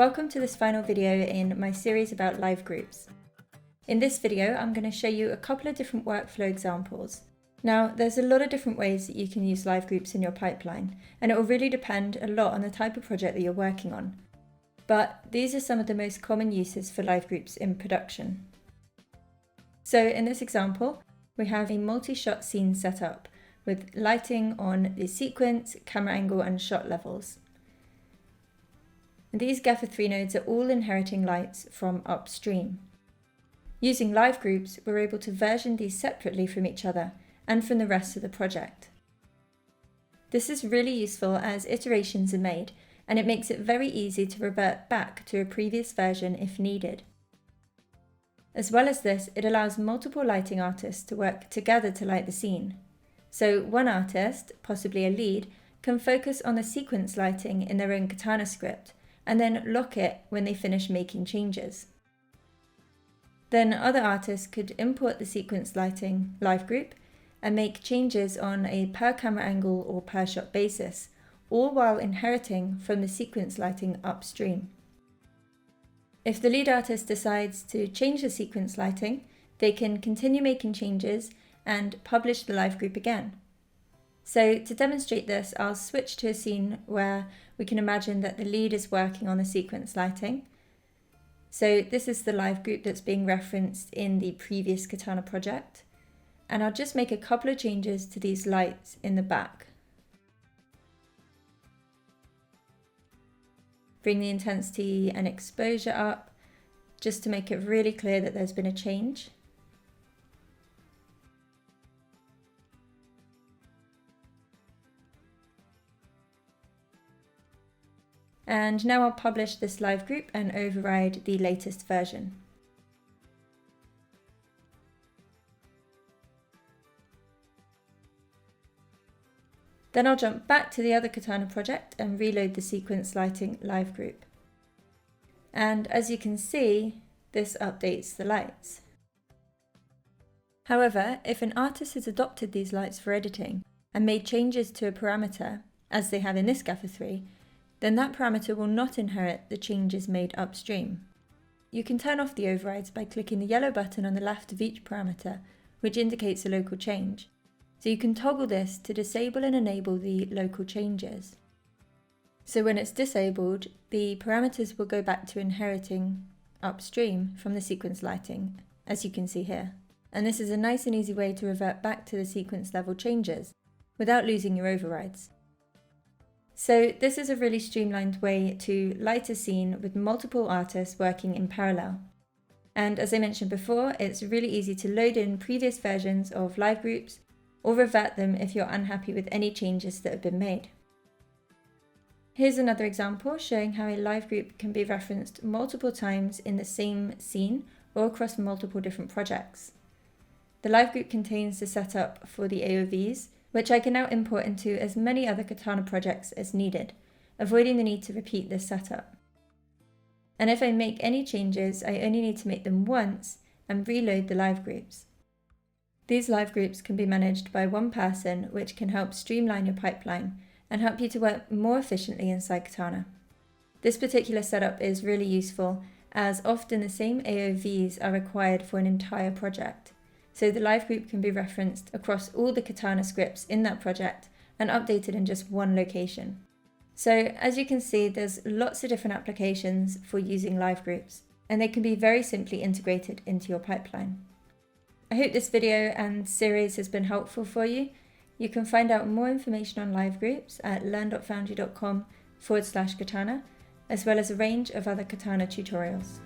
Welcome to this final video in my series about LiveGroups. In this video, I'm going to show you a couple of different workflow examples. Now, there's a lot of different ways that you can use LiveGroups in your pipeline, and it will really depend a lot on the type of project that you're working on. But these are some of the most common uses for LiveGroups in production. So in this example, we have a multi-shot scene set up with lighting on the sequence, camera angle, and shot levels. And these Gaffer 3 nodes are all inheriting lights from upstream. Using LiveGroups, we're able to version these separately from each other and from the rest of the project. This is really useful as iterations are made, and it makes it very easy to revert back to a previous version if needed. As well as this, it allows multiple lighting artists to work together to light the scene. So one artist, possibly a lead, can focus on the sequence lighting in their own Katana script, and then lock it when they finish making changes. Then other artists could import the sequence lighting LiveGroup and make changes on a per camera angle or per shot basis, all while inheriting from the sequence lighting upstream. If the lead artist decides to change the sequence lighting, they can continue making changes and publish the LiveGroup again. So to demonstrate this, I'll switch to a scene where we can imagine that the lead is working on the sequence lighting. So this is the LiveGroup that's being referenced in the previous Katana project. And I'll just make a couple of changes to these lights in the back. Bring the intensity and exposure up, just to make it really clear that there's been a change. And now I'll publish this LiveGroup and override the latest version. Then I'll jump back to the other Katana project and reload the sequence lighting LiveGroup. And as you can see, this updates the lights. However, if an artist has adopted these lights for editing and made changes to a parameter, as they have in this Gaffer 3, then that parameter will not inherit the changes made upstream. You can turn off the overrides by clicking the yellow button on the left of each parameter, which indicates a local change. So you can toggle this to disable and enable the local changes. So when it's disabled, the parameters will go back to inheriting upstream from the sequence lighting, as you can see here. And this is a nice and easy way to revert back to the sequence level changes without losing your overrides. So this is a really streamlined way to light a scene with multiple artists working in parallel. And as I mentioned before, it's really easy to load in previous versions of LiveGroups or revert them if you're unhappy with any changes that have been made. Here's another example showing how a LiveGroup can be referenced multiple times in the same scene or across multiple different projects. The LiveGroup contains the setup for the AOVs, which I can now import into as many other Katana projects as needed, avoiding the need to repeat this setup. And if I make any changes, I only need to make them once and reload the LiveGroups. These LiveGroups can be managed by one person, which can help streamline your pipeline and help you to work more efficiently inside Katana. This particular setup is really useful as often the same AOVs are required for an entire project. So the LiveGroup can be referenced across all the Katana scripts in that project and updated in just one location. So as you can see, there's lots of different applications for using LiveGroups, and they can be very simply integrated into your pipeline. I hope this video and series has been helpful for you. You can find out more information on LiveGroups at learn.foundry.com/Katana, as well as a range of other Katana tutorials.